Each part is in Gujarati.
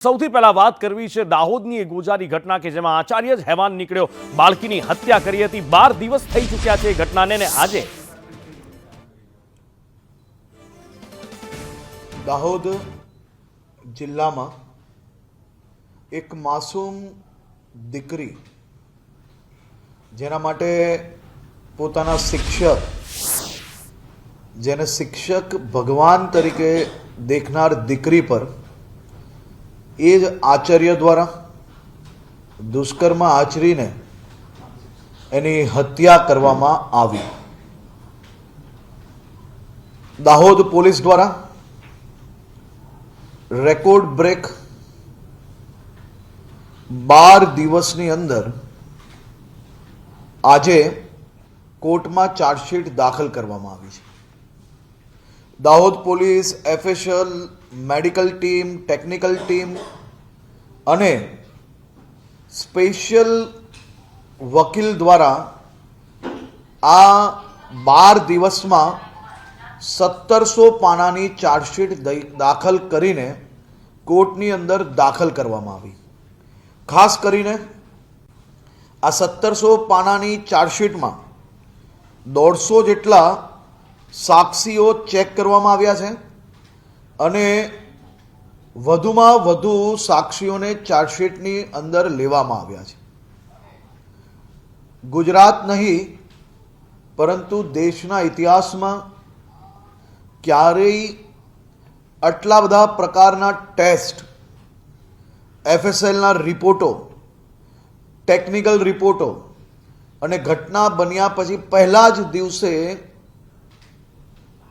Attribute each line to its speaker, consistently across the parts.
Speaker 1: સૌથી પહેલા વાત કરવી છે દાહોદની એક ગોજારી ઘટના કે જેમાં આચાર્ય જ હેવાન નીકળ્યો, બાળકીની હત્યા કરી હતી। 12 દિવસ થઈ ચૂક્યા છે ઘટનાને ને આજે
Speaker 2: દાહોદ જિલ્લામાં એક માસૂમ દીકરી જેના માટે પોતાના શિક્ષક જેને શિક્ષક ભગવાન તરીકે દેખનાર દીકરી પર એ જ આચાર્ય દ્વારા દુષ્કર્મ આચરીને એની હત્યા કરવામાં આવી। દાહોદ પોલીસ દ્વારા રેકોર્ડ બ્રેક 12 દિવસની અંદર આજે કોર્ટમાં ચાર્જશીટ દાખલ કરવામાં આવી છે। Dahod police, FSL, medical team, technical team અને સ્પેશિયલ વકીલ દ્વારા આ 12 દિવસમાં 1700 પાનાની ચાર્જશીટ દાખલ કરીને કોર્ટની અંદર દાખલ કરવામાં આવી। ખાસ કરીને આ 1700 પાનાની ચાર્જશીટમાં 150 જેટલા સાક્ષીઓ ચેક કરવામાં આવ્યા છે અને વધુમાં વધુ સાક્ષીઓને ચાર્જશીટની અંદર લેવામાં આવ્યા છે। ગુજરાત નહીં પરંતુ દેશના ઇતિહાસમાં ક્યારેય આટલા બધા પ્રકારના ટેસ્ટ, એફએસએલના રિપોર્ટો, ટેકનિકલ રિપોર્ટો અને ઘટના બન્યા પછી પહેલા જ દિવસે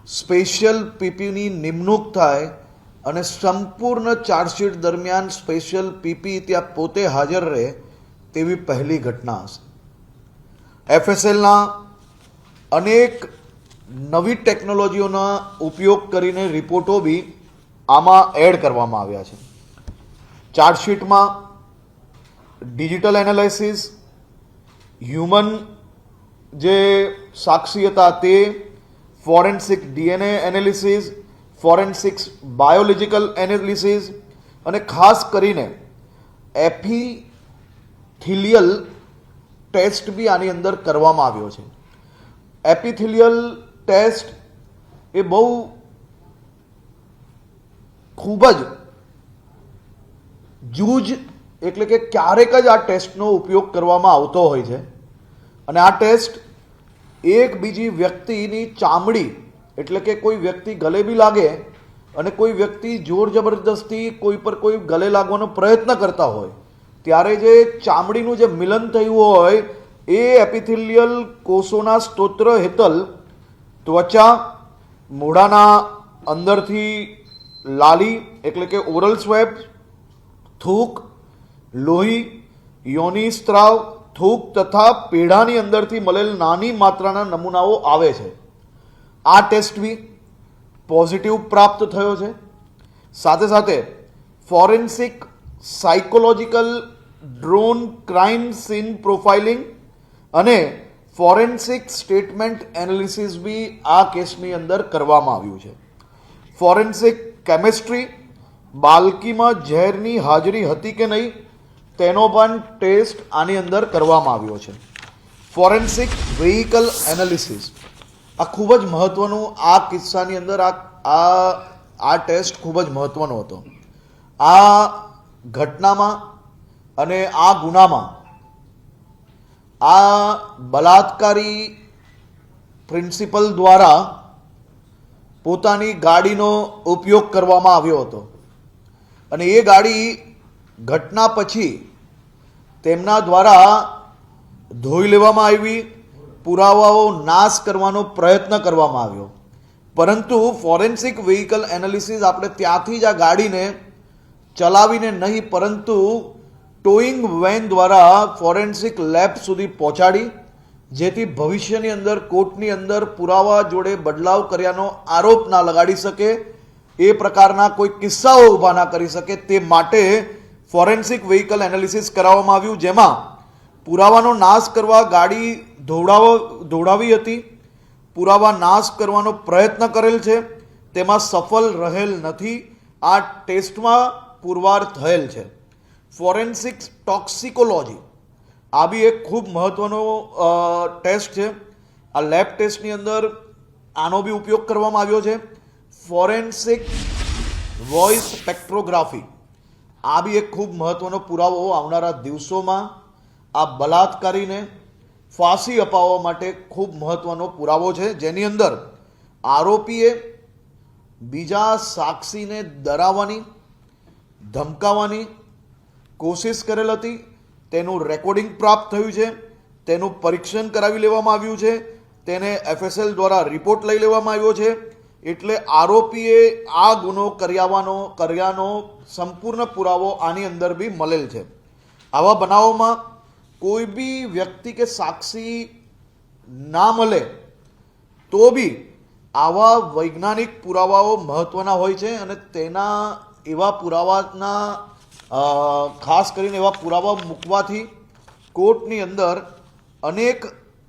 Speaker 2: સ્પેશિયલ પીપીની નિમણૂક થાય અને સંપૂર્ણ ચાર્જશીટ દરમિયાન સ્પેશિયલ પીપી ત્યાં પોતે હાજર રહે તેવી પહેલી ઘટના હશે। એફએસએલના અનેક નવી ટેકનોલોજીઓના ઉપયોગ કરીને રિપોર્ટો બી આમાં એડ કરવામાં આવ્યા છે। ચાર્જશીટમાં ડિજિટલ એનાલિસિસ, હ્યુમન જે સાક્ષી હતા તે, forensic DNA analysis, forensics biological analysis અને ખાસ કરીને એપિથેલિયલ ટેસ્ટ બી આની અંદર કરવામાં આવ્યો છે। એપિથેલિયલ ટેસ્ટ એ બહુ ખૂબ જ જૂજ એટલે કે ક્યારેક જ આ ટેસ્ટનો ઉપયોગ કરવામાં આવતો હોય છે અને આ ટેસ્ટ એક બીજી વ્યક્તિની ચામડી એટલે કે કોઈ વ્યક્તિ ગલે બી લાગે અને કોઈ વ્યક્તિ જોર જબરદસ્તી કોઈ પર કોઈ ગલે લાગવાનો પ્રયત્ન કરતા હોય ત્યારે જે ચામડીનું જે મિલન થયું હોય એ એપિથેલિયલ કોષોના સ્તોત્ર હેઠળ ત્વચા, મોઢાના અંદરથી લાલી એટલે કે ઓરલ સ્વેબ, થૂક, લોહી, યોનિ સ્ત્રાવ, થૂક તથા પેઢાની અંદરથી મળેલ નાની માત્રાના નમૂનાઓ આવે છે। આ ટેસ્ટ બી પોઝિટિવ પ્રાપ્ત થયો છે। સાથે સાથે forensic psychological drone crime scene profiling અને ફોરેન્સિક સ્ટેટમેન્ટ એનાલિસિસ બી આ કેસની અંદર કરવામાં આવ્યું છે। ફોરેન્સિક કેમિસ્ટ્રી, બાળકીમાં ઝેરની હાજરી હતી કે નહીં તેનો પણ ટેસ્ટ આની અંદર કરવામાં આવ્યો છે। ફોરેન્સિક વેહિકલ એનાલિસિસ આ ખૂબ જ મહત્વનું આ કિસ્સાની અંદર આ ટેસ્ટ ખૂબ જ મહત્વનો હતો। આ ઘટનામાં અને આ ગુનામાં આ બલાત્કારી પ્રિન્સિપલ દ્વારા પોતાની ગાડીનો ઉપયોગ કરવામાં આવ્યો હતો અને એ ગાડી ઘટના પછી તેમના દ્વારા ધોઈ લેવામાં આવી, પુરાવાઓ નાશ કરવાનો પ્રયત્ન કરવામાં આવ્યો, પરંતુ ફોરેન્સિક વેહિકલ એનાલિસિસ આપણે ત્યાંથી જ આ ગાડીને ચલાવીને નહીં પરંતુ ટોઈંગ વેન દ્વારા ફોરેન્સિક લેબ સુધી પહોંચાડી જેથી ભવિષ્યની અંદર કોર્ટની અંદર પુરાવા જોડે બદલાવ કર્યાનો આરોપ ના લગાડી શકે, એ પ્રકારના કોઈ કિસ્સાઓ ઊભા ના કરી શકે તે માટે ફોરેન્સિક વેહિકલ એનાલિસિસ કરાવવામાં આવ્યું જેમાં પુરાવાનો નાશ કરવા ગાડી દોડાવી હતી, પુરાવા નાશ કરવાનો પ્રયત્ન કરેલ છે, તેમાં સફળ રહેલ નથી। આ ટેસ્ટમાં પુરવાર થયેલ છે. ફોરેન્સિક ટોક્સિકોલોજી આ બી એક ખૂબ મહત્વનો ટેસ્ટ છે. આ લેબ ટેસ્ટની અંદર આનો બી ઉપયોગ કરવામાં આવ્યો છે. ફોરેન્સિક વોઇસ સ્પેક્ટ્રોગ્રાફી આ બી એક ખૂબ મહત્વનો પુરાવો આવનારા દિવસોમાં આ બલાત્કારીને ફાંસી અપાવવા માટે ખૂબ મહત્વનો પુરાવો છે, જેની અંદર આરોપીએ બીજા સાક્ષીને ડરાવવાની, ધમકાવવાની કોશિશ કરેલ હતી. તેનું રેકોર્ડિંગ પ્રાપ્ત થયું છે, તેનું પરીક્ષણ કરાવી લેવામાં આવ્યું છે, તેને FSL દ્વારા રિપોર્ટ લઈ લેવામાં આવ્યો છે. એટલે આરોપીએ આ ગુનો કર્યાનો સંપૂર્ણ પુરાવો આની અંદર બી મળેલ છે. આવા બનાવોમાં કોઈ બી વ્યક્તિ કે સાક્ષી ના મળે તો બી આવા વૈજ્ઞાનિક પુરાવાઓ મહત્વના હોય છે અને તેના એવા પુરાવાના ખાસ કરીને એવા પુરાવા મૂકવાથી કોર્ટની અંદર અનેક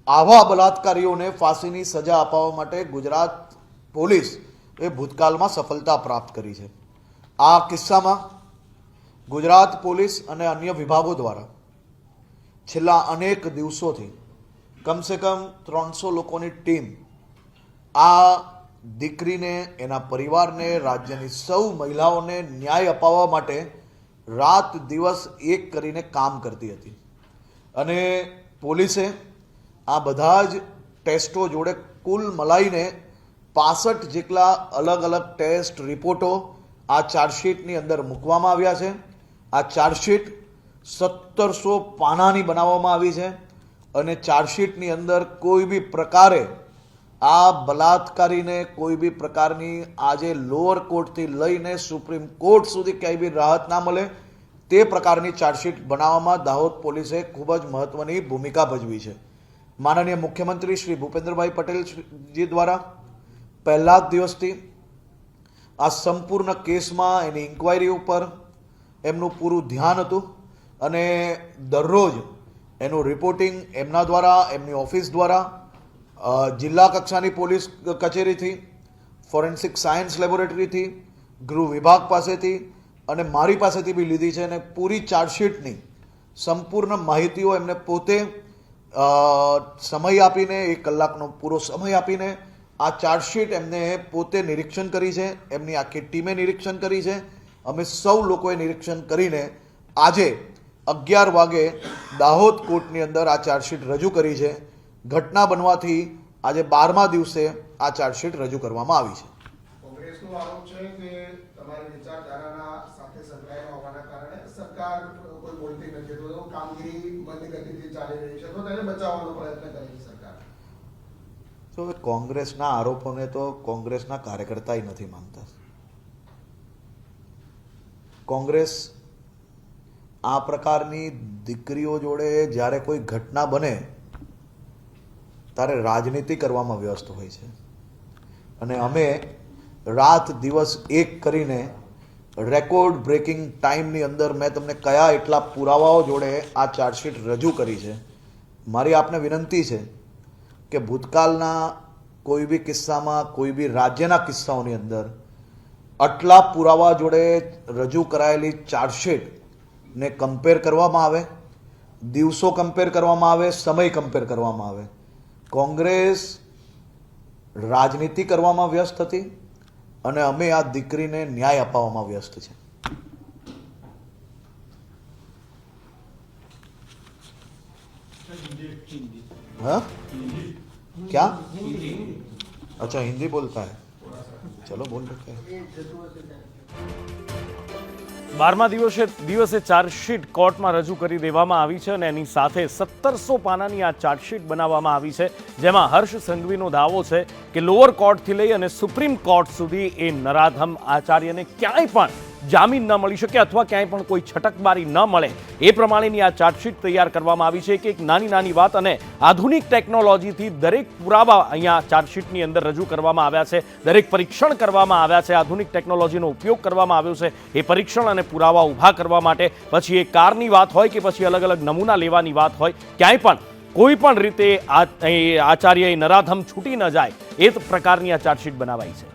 Speaker 2: આવા બલાત્કારીઓને ફાંસીની સજા અપાવવા માટે ગુજરાત પોલીસ એ ભૂતકાળમાં સફળતા પ્રાપ્ત કરી છે. આ કિસ્સામાં ગુજરાત પોલીસ અને અન્ય વિભાગો દ્વારા છેલ્લા અનેક દિવસોથી કમસે કમ 300 લોકોની ટીમ આ દીકરીને, એના પરિવારને, રાજ્યની સૌ મહિલાઓને ન્યાય અપાવવા માટે રાત દિવસ એક કરીને કામ કરતી હતી. અને પોલીસે આ બધા જ ટેસ્ટો જોડે કુલ મલાઈને 65 જેટલા અલગ અલગ ટેસ્ટ રિપોર્ટો આ ચાર્જશીટની અંદર મૂકવામાં આવ્યા છે. આ ચાર્જશીટ 1700 પાનાની બનાવવામાં આવી છે અને ચાર્જશીટની અંદર કોઈ બી પ્રકારે આ બલાત્કારીને કોઈ બી પ્રકારની આજે લોઅર કોર્ટથી લઈને સુપ્રીમ કોર્ટ સુધી ક્યાંય બી રાહત ના મળે તે પ્રકારની ચાર્જશીટ બનાવવામાં દાહોદ પોલીસે ખૂબ જ મહત્વની ભૂમિકા ભજવી છે. માનનીય મુખ્યમંત્રી શ્રી ભૂપેન્દ્રભાઈ પટેલજી દ્વારા પહેલા જ દિવસથી આ સંપૂર્ણ કેસમાં એની ઇન્ક્વાયરી ઉપર એમનું પૂરું ધ્યાન હતું અને દરરોજ એનું રિપોર્ટિંગ એમના દ્વારા, એમની ઓફિસ દ્વારા, જિલ્લા કક્ષાની પોલીસ કચેરીથી, ફોરેન્સિક સાયન્સ લેબોરેટરીથી, ગૃહ વિભાગ પાસેથી અને મારી પાસેથી બી લીધી છે. અને પૂરી ચાર્જશીટની સંપૂર્ણ માહિતીઓ એમને પોતે સમય આપીને, 1 કલાકનો પૂરો સમય આપીને આ ચાર્જશીટ એમને પોતે નિરીક્ષણ કરી છે. એમની આખી ટીમે નિરીક્ષણ કરી છે. અમે સૌ લોકોએ નિરીક્ષણ કરીને આજે 11 વાગે દાહોદ કોર્ટની અંદર આ ચાર્જશીટ રજૂ કરી છે. ઘટના બનવાથી આજે 12મા દિવસે આ ચાર્જશીટ રજૂ કરવામાં આવી છે.
Speaker 3: કોંગ્રેસનો આરોપ છે કે તમારી વિચારધારાના સાથે સંકળાયેલા હોવાના કારણે સરકાર કોઈ બોલતી નથી, તો કામગીરી મંદ ગતિથી ચાલી રહી છે, તો તેને બચાવવાનો પ્રયત્ન કરે છે સરકાર.
Speaker 2: તો કોંગ્રેસના આરોપોને તો કોંગ્રેસના કાર્યકર્તાય નથી માનતા. કોંગ્રેસ આ પ્રકારની દીકરીઓ જોડે જ્યારે કોઈ ઘટના બને ત્યારે રાજનીતિ કરવામાં વ્યસ્ત હોય છે અને અમે રાત દિવસ એક કરીને રેકોર્ડ બ્રેકિંગ ટાઈમની અંદર મેં તમને કયા એટલા પુરાવાઓ જોડે આ ચાર્જશીટ રજૂ કરી છે. મારી આપને વિનંતી છે કે ભૂતકાળના કોઈ બી કિસ્સામાં, કોઈ બી રાજ્યના કિસ્સાઓની અંદર આટલા પુરાવા જોડે રજૂ કરાયેલી ચાર્જશીટને કમ્પેર કરવામાં આવે, દિવસો કમ્પેર કરવામાં આવે, સમય કમ્પેર કરવામાં આવે. કોંગ્રેસ રાજનીતિ કરવામાં વ્યસ્ત હતી અને અમે આ દીકરીને ન્યાય અપાવવામાં વ્યસ્ત છે. हाँ क्या? अच्छा हिंदी बोलता है, चलो बोल सकते हैं.
Speaker 1: 12મા દિવસે ચાર્જશીટ કોર્ટમાં રજૂ કરી દેવામાં આવી છે અને એની સાથે 1700 પાનાની આ ચાર્જશીટ બનાવવામાં આવી છે, જેમાં હર્ષ સંઘવીનો દાવો છે કે લોઅર કોર્ટથી લઈ અને સુપ્રીમ કોર્ટ સુધી એ નરાધમ આચાર્યને ક્યાંય પણ જામીન ન મળી શકે અથવા ક્યાંય પણ કોઈ છટકબારી ન મળે એ પ્રમાણેની આ ચાર્જશીટ તૈયાર કરવામાં આવી છે. એક નાની નાની વાત અને આધુનિક ટેકનોલોજીથી દરેક પુરાવા અહીંયા ચાર્જશીટની અંદર રજૂ કરવામાં આવ્યા છે. દરેક પરીક્ષણ કરવામાં આવ્યા છે. આધુનિક ટેકનોલોજીનો ઉપયોગ કરવામાં આવ્યો છે એ પરીક્ષણ અને પુરાવા ઊભા કરવા માટે. પછી એ કારની વાત હોય કે પછી અલગ અલગ નમૂના લેવાની વાત હોય, ક્યાંય પણ કોઈ પણ રીતે આચાર્ય નરાધમ છૂટી ન જાય એ પ્રકારની આ ચાર્જશીટ બનાવાઈ છે.